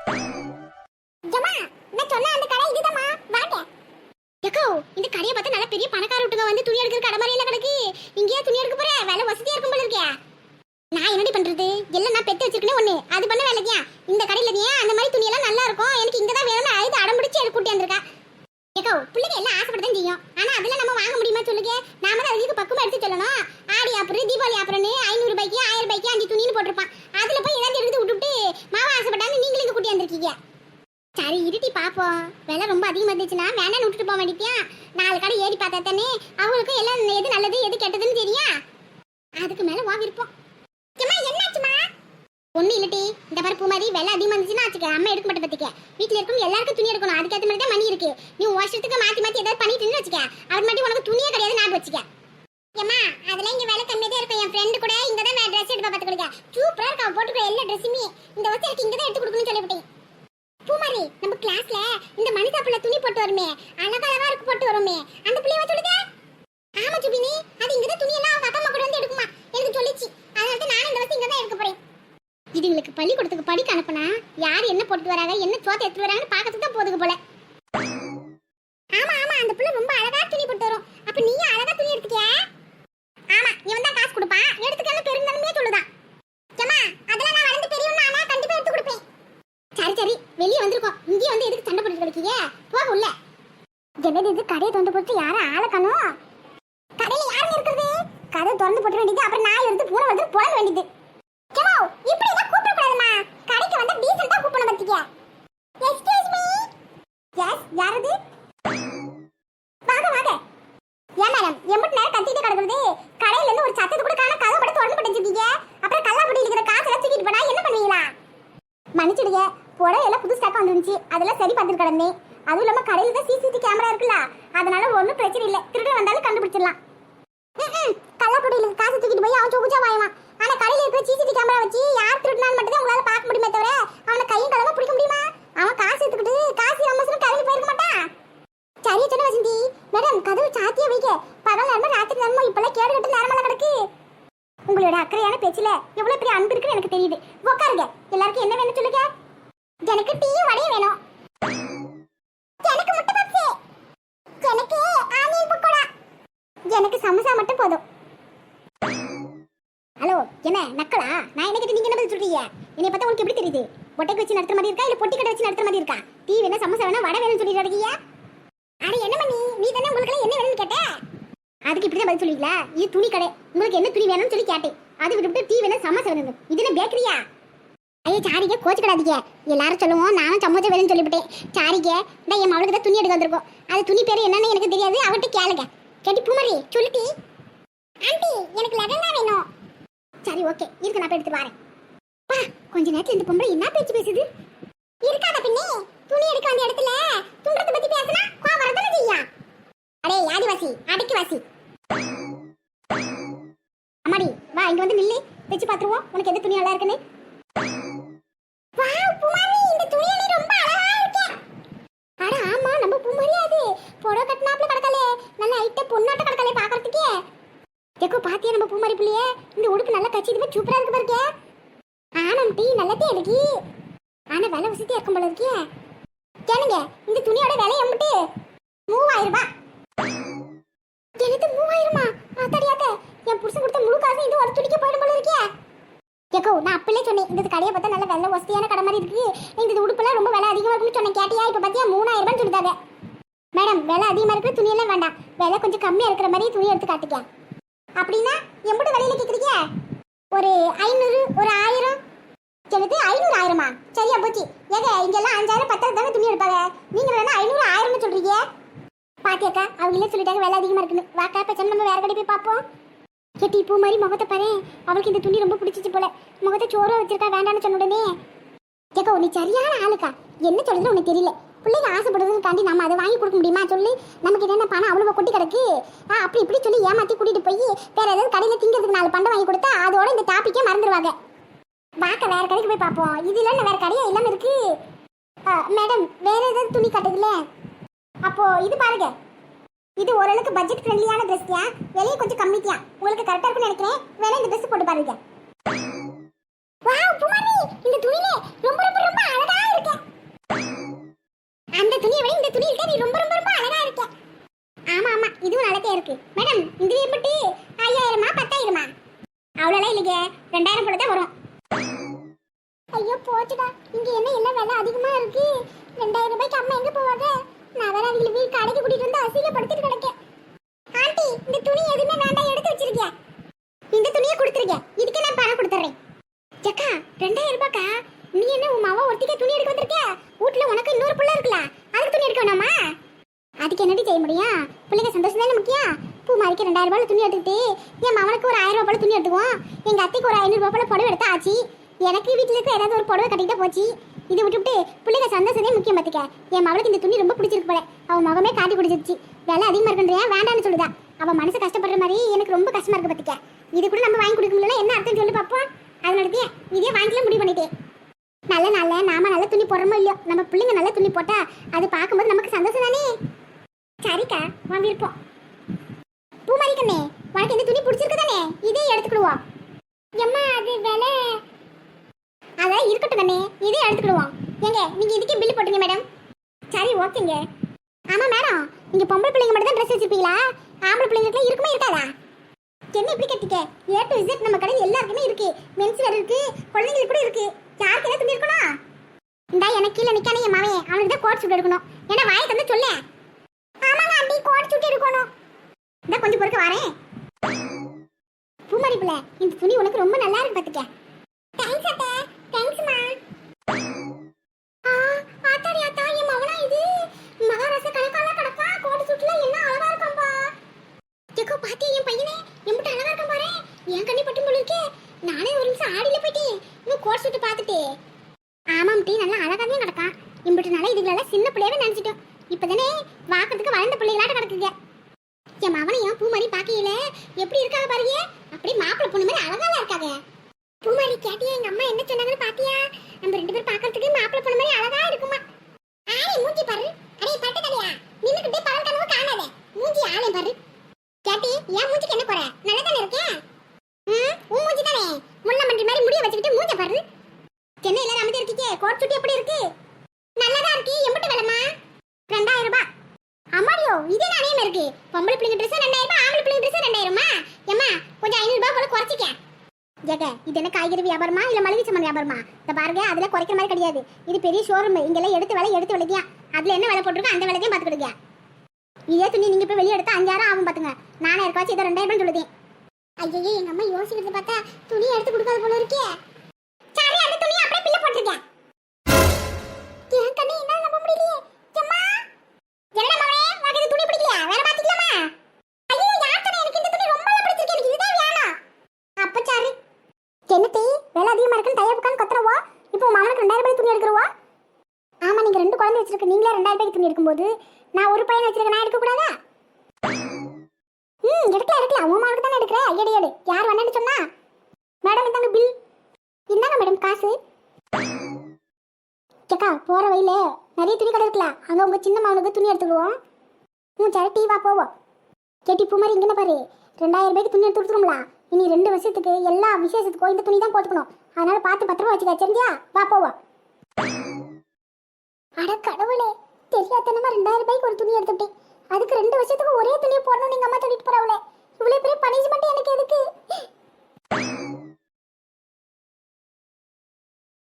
ஜமா நான் சொன்ன அந்த கடை இதுதாம்மா வாங்க. ஏக்கோ இந்த கடையை பார்த்தா நல்ல பெரிய பணக்கார விட்டுங்க வந்து துணி எடுக்கிற கடை மாதிரி எல்லாம் கிடக்கு. இங்கேயே துணி எடுக்க போற வேலை வசதியா இருக்கும் போல இருக்கே. நான் என்னடி பண்றது எல்லாம் நான் பெத்து வச்சிருக்கேன் ஒண்ணு அது பண்ண வேலைக்கியா. இந்த கடையில நீ அந்த மாதிரி துணி எல்லாம் நல்லா இருக்கும் எனக்கு இங்க தான் வேணும்னு அழுது அடம்பிடிச்சு எடுத்து கூட்டி வந்திருக்கா. ஏக்கோ பிள்ளைங்க எல்லாம் ஆசைப்பட்டு செய்யும் ஆனா அதெல்லாம் நம்ம வாங்க முடியுமா சொல்லுங்க. நாம தான் அதுக்கு பக்குவமா எடுத்து சொல்லணும். ஆடி ஆப்பரு தீபாவளி ஆப்பரன்னு 500 ரூபாய்க்கு 1000 ரூபாய்க்கு 5 துணின்னு போட்டிருப்பான். அதுல போய் ஏதாவது எடுத்து விட்டுட்டு மாவா ஆசைப்பட்டான்னு நீங்களும் இங்க கூட்டி வந்திருக்கீங்க. சரி இருட்டி பாப்போம். விலை ரொம்ப அதிகமா இருந்துச்சுன்னா வேண்டான்னு விட்டுட்டு போக வேண்டியதியா. 4 கடை ஏறி பார்த்தா தானே அவங்களுக்கும் எல்லாம் எது நல்லது எது கெட்டதுன்னு தெரியும். அதுக்கு மேல வா விருப்பம். என்னாச்சுமா? ஒண்ணு இல்லட்டி இந்த பருப்பு மாதிரி விலை அதிகமா இருந்துச்சுன்னா ஆச்சுக்க அம்மா எடுக்க மாட்டே பத்திக்க. வீட்டுல இருக்கும் எல்லாருக்கும் துணி எடுக்கணும் அதுக்கேற்ற மாதிரி தான் மணி இருக்கு. நீ வருஷத்துக்கு மாத்தி மாத்தி ஏதாவது பண்ணிட்டு வச்சுக்க அது மட்டும் உனக்கு துணியே கிடையாது நான் வச்சுக்க. ஏமா அதெல்லாம் இங்க விலை கம்மியா தான் இருக்கும். என் ஃப்ரெண்டு கூட இங்க தான் நான் ட்ரெஸ் எடுப்பா பாத்துக்கிடுங்க. சூப்பரா இருக்கா போட்டுக்கிற எல்லா ட்ரெஸ்ஸுமே இந்த வருஷம் எனக்கு இங்க தான் எடுத்து கொடுக்கணும்னு சொல்லிவிட்டேன். பூமாரி நம்ம கிளாஸ்ல இந்த மனிதா பிள்ளை துணி போட்டு வருமே அழகழகா இருக்கு போட்டு வருமே அந்த பிள்ளைய சொல்லுங்க. ஆமா சுபினி அது இங்க தான் துணி எல்லாம் அவங்க அக்கா கூட வந்து எடுக்குமா எனக்கு சொல்லிச்சு. அதனால நானும் இந்த வருஷம் இங்க தான் எடுக்க போறேன். இதுங்களுக்கு பள்ளிக்கூடத்துக்கு படிக்க அனுப்புனா யார் என்ன போட்டு வராங்க என்ன சோத்தை எடுத்து வராங்கன்னு பார்க்கறதுக்கு தான் போதுக்கு போல. ஆமா ஆமா அந்த பிள்ளை ரொம்ப அழகா துணி போட்டு வரும். அப்ப நீ அழகா துணி எடுத்துக்கியா? ஆமா இவன் தான் காசு கொடுப்பான் எடுத்துக்கன்னு பெருந்தன்மையே சொல்லுதான். ஏமா அதெல்லாம் நான் வளர்ந்து பெரியவனா ஆனா கண்டிப்பா எடுத்து கொடுப்பேன். சரி சரி வெளியே வந்திருக்கோம் இங்கேயே வந்து எதுக்கு சண்டை போட்டு கிடைக்கீங்க போக உள்ள. என்னது இது கடையை திறந்து போட்டு யாரும் ஆளை காணோம். கடையில யாரும் இருக்கிறது கதை திறந்து போட்டு வேண்டியது அப்புறம் நாய் எடுத்து பூனை வந்து போட வேண்டியது. இப்படி எல்லாம் கூப்பிட கூடாதுமா கடைக்கு வந்து டீசன்ட்டா கூப்பிடணும் பத்திக்க. Excuse me. எஸ் யாரது? வாங்க வாங்க. ஏன் மேடம் எம்பட்டு நேரம் கத்திட்டு கிடக்குறது கடையில இருந்து ஒரு சத்தத்தை கூட காண கதை கூட திறந்து போட்டுருக்கீங்க. அப்புறம் கல்லாப்படி இருக்கிற காசு எல்லாம் தூக்கிட்டு போனா என்ன பண்ணுவீங்களா? மன்னிச்சிடுங்க புடவை எல்லாம் புது ஸ்டாக் வந்துருந்துச்சு அதெல்லாம் சரி பார்த்துட்டு கிடந்தேன். அதுவும் இல்லாம கடையில தான் சிசிடிவி கேமரா இருக்குல்ல அதனால ஒன்றும் பிரச்சனை இல்லை திருட வந்தாலும் கண்டுபிடிச்சிடலாம். கல்லாப்படியில காசு தூக்கிட்டு போய் அவன் சொகுச்சா வாங்குவான். ஆனா கடையில இருக்கிற சிசிடிவி கேமரா வச்சு யார் திருடினான்னு மட்டும் தான் உங்களால பார்க்க முடியுமே தவிர அவனை கையும் களமா பிடிக்க முடியுமா? அவன் காசு எடுத்துக்கிட்டு காசு அம்மாசனம் கடையில் போயிருக்க மாட்டான். சரியா சொன்ன வசந்தி. மேடம் கதவு சாத்தியா வைக்க பகல் நேரமா ராத்திரி நேரமா இப்பெல்லாம் கேடு கட்டு நேரமெல்லாம் கிடக்கு. உங்களோட அக்கறையான பேச்சுல எவ்வளவு பெரிய அன்பு இருக்குன்னு எனக்கு தெரியுது. உட்காருங்க எல்லாருக்கும் என்ன வேணும் சொல்லுங்க. எனக்கு டீயும் வடையும் வேணும். எனக்கு முட்டை பப்ஸ். எனக்கு ஆனியன் பக்கோடா. எனக்கு சமோசா மட்டும் போதும். ஹலோ என்ன நக்கலா? நான் என்ன கேட்டு நீங்க என்ன பதில் சொல்றீங்க? என்னை பார்த்தா உங்களுக்கு எப்படி தெரியுது? பொட்டைக்கு வச்சு நடத்துற மாதிரி இருக்கா இல்ல பொட்டி கடை வச்சு நடத்துற மாதிரி இருக்கா? டீ வேணா சமோசா வேணா வடை வேணும்னு சொல்லிட்டு இருக்கீங்க. அட என்ன பண்ணி நீ தானே உங்களுக்கு என்ன வேணும்னு கேட்ட அதுக்கு இப்படிதான் பதில் சொல்லிங்களா? இது துணி கடை உங்களுக்கு என்ன துணி வேணும்னு சொல்லி கேட்டேன். அது விட்டு டீ வேணா சமோசா வேணும் இது என்ன பேக்கரியா? ஐயோ சாரிக்க கோச்சு கிடாதீங்க எல்லாரும் சொல்லுவோம் நானும் சமோசா வேணும்னு சொல்லிவிட்டேன். சாரிக்க நான் என் அவளுக்கு தான் துணி எடுக்க வந்திருக்கோம். அது துணி பேர் என்னன்னு எனக்கு தெரியாது அவட்ட கேளுங்க. கேட்டி பூமாரி சொல்லிட்டி ஆண்டி எனக்கு லெகங்கா வேணும். சரி ஓகே இருக்கு நான் எடுத்து வரேன். பா கொஞ்ச நேரத்துல இந்த பொம்பளை என்ன பேச்சு பேசுது? இருக்காத பின்னே துணி எடுக்க வந்த இடத்துல துண்டத்தை பத்தி பேசினா கோவம் வரதானே செய்யும். அடே ஆதிவாசி அடக்கி வாசி. அம்மாடி வா இங்க வந்து நில்லு வெச்சு பாத்துருவோம் உனக்கு எந்த துணி நல்லா இருக்குன்னு. வாவ் பூமாரி இந்த துணி நீ ரொம்ப அழகா இருக்கே. அட ஆமா நம்ம பூமாரி அது புடவை கட்டனாப்ல கடக்கலே நல்ல ஐட்ட பொண்ணாட்ட கடக்கலே பாக்குறதுக்கே. ஏக்கோ பாத்தியா நம்ம பூமாரி புள்ளியே இந்த உடுப்பு நல்லா கச்சி இதுமே சூப்பரா இருக்கு பாருக்கே. ஆனம் டீ நல்லதே இருக்கு ஆனா விலை வசதியா இருக்கும் போல இருக்கே. கேளுங்க இந்த துணியோட விலை எம்பிட்டு? 3000 ரூபாய். எனக்கு 3000மா? ஆத்தாடியாத்த என் புருஷன் கொடுத்த முழு காசு இந்த ஒரு துணிக்கு போயிடும் போல இருக்கே. ஏக்கோ நான் அப்பளே சொன்னேன் இந்த கடையை பார்த்தா நல்ல விலை வசதியான கடை மாதிரி இருக்கு இந்த உடுப்புலாம் ரொம்ப விலை அதிகமா இருக்குன்னு சொன்னேன். கேட்டியா இப்ப பாத்தியா 3000 ரூபான்னு சொல்லிட்டாங்க. மேடம் விலை அதிகமா இருக்கிற துணியெல்லாம் வேண்டாம் விலை கொஞ்சம் கம்மியா இருக்கிற மாதிரி துணி எடுத்து காட்டுக்க. அப்படின்னா எம்புட்டு விலையில கேக்குறீங்க? ஒரு 500 ஒரு 1000. எனக்கு 500 1000மா? சரியா போச்சு. ஏங்க இங்கெல்லாம் 5000 10,000 தானே துணி எடுப்பாங்க. நீங்க வேணா 500 1000ன்னு சொல்றீங்க. பாத்தியாக்கா அவங்களே சொல்லிட்டாங்க விலை அதிகமா இருக்குன்னு. வாக்கா பேசாம நம்ம வேற கடை போய் பார்ப்போம். கேட்டி பூ மாதிரி முகத்தை பாரு அவளுக்கு இந்த துணி ரொம்ப பிடிச்சிச்சு போல. முகத்தை சோற வச்சிருக்கா வேண்டான்னு சொன்ன உடனே. கேக்கோ நீ சரியான ஆளுக்கா என்ன சொல்றது உனக்கு தெரியல. பிள்ளைங்க ஆசைப்படுறதுன்னு தாண்டி நம்ம அதை வாங்கி கொடுக்க முடியுமா சொல்லி நமக்கு என்ன பணம் அவ்வளவு கொட்டி கிடக்கு. அப்படி இப்படி சொல்லி ஏமாத்தி கூட்டிட்டு போய் வேற ஏதாவது கடையில திங்கிறதுக்கு 4 பண்டை வாங்கி கொடுத்தா அதோட இந்த டாபிக்கே மறந்துடுவாங்க. வாக்க வேற கடைக்கு போய் பார்ப்போம். இது இல்ல வேற கடையா இல்லாம இருக்கு. மேடம் வேற ஏதாவது துணி கட்டுதுல்ல அப்போ இது பாருங்க. இது ஓரளவுக்கு பட்ஜெட் ஃப்ரெண்ட்லியான ட்ரெஸ்யா விலையை கொஞ்சம் கம்மிட்டியா உங்களுக்கு கரெக்டா இருக்குன்னு நினைக்கிறேன். வேணா இந்த ட்ரெஸ் போட்டு பாருங்க. வாவ் பூமாரி இந்த துணியில ரொம்ப ரொம்ப ரொம்ப அழகா இருக்கு. இருக்கு மேடம். இந்த மட்டும் 5000மா 10,000மா? அவ்வளோலாம் இல்லைங்க, 2000 போல தான் வரும். ஐயோ போச்சுடா, இங்க என்ன எல்லாம் விலை அதிகமா இருக்கு. 2000 ரூபாய்க்கு அம்மா எங்க போவாங்க? நான் வேற அவங்களை வீடு கடைக்கு கூட்டிட்டு வந்து அசிங்கப்படுத்திட்டு கிடக்கேன். ஆண்டி, இந்த துணி எதுவுமே வேண்டாம், எடுத்து வச்சிருக்கேன். இந்த துணியை கொடுத்துருங்க, இதுக்கு நான் பணம் கொடுத்துறேன். ஜக்கா 2000 ரூபாய்க்கா? நீ என்ன உன் மாவா ஒருத்திக்கே துணி எடுக்க வந்திருக்க? வீட்டுல உனக்கு இன்னொரு புள்ள இருக்குல்ல, அதுக்கு துணி எடுக்க வேணாமா? அதுக்கு என்னடி செய்ய முடியும்? பிள்ளைங்க சந்தோஷம் தானே முக்கியம். பூ மாறிக்கு 2000 ரூபாய் துணி எடுத்துட்டு என் மவனுக்கு ஒரு 1000 ரூபாய் போல துணி எடுத்துக்குவோம். எங்க அத்தைக்கு ஒரு 500 ரூபாய் போல புடவை எடுத்தா ஆச்சு. எனக்கு வீட்டுல இருக்க ஏதாவது ஒரு புடவை கட்டிக்கிட்டே போச்சு. இதை விட்டுவிட்டு பிள்ளைங்க சந்தோஷமே முக்கியம் பார்த்துக்க. என் மவளுக்கு இந்த துணி ரொம்ப பிடிச்சிருக்கு போல, அவன் முகமே காட்டி பிடிச்சிருச்சு. விலை அதிகமா இருக்குன்றியா வேண்டான்னு சொல்லுதா. அவன் மனசு கஷ்டப்படுற மாதிரி எனக்கு ரொம்ப கஷ்டமா இருக்கு பார்த்துக்க. இது கூட நம்ம வாங்கி கொடுக்க முடியல, என்ன அர்த்தம் சொல்லி பார்ப்போம். அதனால இதே வாங்கிக்கலாம் முடிவு பண்ணிட்டேன். நல்ல நாள்ல நாம நல்ல துணி போடுறோமோ இல்லையோ, நம்ம பிள்ளைங்க நல்ல துணி போட்டா அது பார்க்கும்போது நமக்கு சந்தோஷம் தானே. சரிக்கா, உன் விருப்பம். பூமாரிக்கண்ணே, உனக்கு இந்த துணி பிடிச்சிருக்கு தானே? இதே எடுத்துக்கிடுவோம். எம்மா அது விலை அதான் இருக்கட்டும் கண்ணே, இதே எடுத்துக்கிடுவோம். ஏங்க நீங்க இதுக்கே பில்லு போட்டுங்க மேடம். சரி ஓகேங்க. ஆமா மேடம், நீங்க பொம்பளை பிள்ளைங்க மட்டும் தான் ட்ரெஸ் வச்சிருப்பீங்களா? ஆம்பளை பிள்ளைங்களுக்கு இருக்குமா இருக்காதா? என்ன இப்படி கட்டிக்க? A to Z நம்ம கடையில் எல்லாருக்குமே இருக்கு. மென்ஸ் வேர் இருக்கு, குழந்தைங்களுக்கு கூட இருக்கு. யாருக்கு என்ன துணி இருக்கணும்? இந்தா எனக்கு கீழே நிக்கானே என் மாவே, அவனுக்கு தான் கோட் சூட் எடுக்கணும். ஏன்னா வாயை தந்து சொல்ல. ஆமாங்க ஆண்டி, கோட் சூட் எடுக்கணும். இந்த கொஞ்சம் பொறுக்க வரேன். பூமாரி பிள்ளை, இந்த துணி உனக்கு ரொம்ப நல்லா இருக்கு பாத்துக்க. தேங்க்ஸ் அத்தை. தேங்க்ஸ்மா. ஆத்தாடி ஆத்தா, என் மவனா இது மகாராஷ்டிரா கணக்கால கடப்பா. கோட் சூட்ல என்ன அழகா இருக்காம்பா. ஏக்கோ பாத்தியா என் பையனே, எம்பிட்டு அழகா இருக்கான் பாரு. என் கண்ணி பட்டும் போல இருக்கே. நானே ஒரு நிமிஷம் ஆடில போயிட்டேன் இன்னும் கோட் சூட் பார்த்துட்டு. ஆமாம் டீ, நல்லா அழகாவே கிடக்கான். இம்பிட்டு நாளா இதுகளெல்லாம் சின்ன பிள்ளையவே நினைச்சிட்டோம். இப்பதானே வாக்கிறதுக்கு வளர்ந்த பிள்ளைகளாட்ட கிடக்குங்க. என் மவனையும் பூமாரி பாக்கையில எப்படி இருக்காங்க பாருங்க, அப்படியே மாப்பிள்ளை பொண்ணு மாதிரி அழகால இருக்காங்க. பூமாரி கேட்டியா எங்க அம்மா என்ன சொன்னாங்கன்னு பாத்தியா? நம்ம 2 பேரும் பாக்கிறதுக்கு மாப்பிள்ளை பொண்ணு மாதிரி அழகா இருக்குமா. ஆளே மூஞ்சி பாரு. அடே பட்டு தலையா, நின்னுக்கிட்டே பகல் கனவு காணாதே. மூஞ்சி ஆளே பாரு. கேட்டி, என் மூஞ்சிக்கு என்ன குறை? நல்லா தானே இருக்கேன். உன் மூஞ்சி தானே முள்ள மண்டி மாதிரி முடிய வச்சுக்கிட்டு மூஞ்ச பாரு. என்ன எல்லாரும் அமைதி இருக்கீங்க? கோட் சுட்டி எப்படி இருக்கு? நல்லதா இருக்கு. எம்பிட்டு விலைமா? 2000 ரூபாய். அம்மாடியோ, இதே நானே இருக்கு. பொம்பளை பிள்ளைங்க ட்ரெஸ் 2000 ரூபாய், ஆம்பளை பிள்ளைங்க ட்ரெஸ் 2000மா? ஏம்மா கொஞ்சம் 500 ரூபாய் போல குறைச்சிக்க. ஜெக, இது என்ன காய்கறி வியாபாரமா இல்ல மளிகை சாமான் வியாபாரமா? இந்த பாருங்க, அதுல குறைக்கிற மாதிரி கிடையாது. இது பெரிய ஷோரூம். இங்கெல்லாம் எடுத்து விலைக்கு அதுல என்ன விலை போட்டுருக்கோ அந்த விலையும் பாத்துக்கிடுங்க. இதே துணி நீங்க போய் வெளியே எடுத்தா 5000 ஆகும் பாத்துங்க. நானே இருக்காச்சு இதை 2000 சொல்லுதேன். ஐயோ, எங்க அம்மா யோசிக்கிறது பார்த்தா துணி எடுத்து கொடுக்காத போல இருக்கே. சரி, அந்த துணியை அப்படியே பில்ல போட்டுருக்கேன். என் கண்ணே, என்னால நம்ப முடியலையே. அம்மா, என்ன மவனே, உனக்கு இந்த துணி பிடிக்கலையா? வேற பாத்துக்கலாமா? ஐயோ, யார் சொன்னா? எனக்கு இந்த துணி ரொம்ப பிடிச்சிருக்கு. எனக்கு இதுதான் வேணும். அப்ப சரி. என்னத்தி விலை அதிகமா இருக்குன்னு தையப்புக்கான்னு கத்துறவோ, இப்போ மாமனுக்கு 2000 ரூபாய் துணி எடுக்கிறவோ? ஆமா, நீங்க 2 குழந்தை வச்சிருக்க, நீங்களே 2000 ரூபாய்க்கு துணி எடுக்கும்போது நான் ஒரு பையன் வச்சிருக்கேன், நான் எடுக்க கூடாதா? எடுக்கலாம். உன் மாவனுக்கு தானே எடுக்கிற. எடு. யார் வேண்டான்னு சொன்னா? மேடம் இந்தாங்க பில். இந்தாங்க மேடம் காசு. கேக்கா, போற வழியில நிறைய துணி கடை இருக்கலாம், அங்க உங்க சின்ன மாவனுக்கு துணி எடுத்துக்குவோம். சரி, டீ வா போவோம். கேட்டி பூமாரி, இங்கே பாரு, 2000 ரூபாய்க்கு துணி எடுத்து கொடுத்துருங்களா? இனி 2 வருஷத்துக்கு எல்லா விசேஷத்துக்கும் இந்த துணி தான் போட்டுக்கணும். அதனால பார்த்து பத்திரமா வச்சுக்க, சரியா? வா போவோம். அட கடவுளே, தெரியாதனமா 2000 ரூபாய்க்கு ஒரு துணி எடுத்துட்டேன். அதுக்கு 2 வருஷத்துக்கு ஒரே துணியை போடணும். நீங்க அம்மா சொல்லிட்டு போறவளே, இவ்வளவு பெரிய பனிஷ்மெண்ட் எனக்கு எதுக்கு?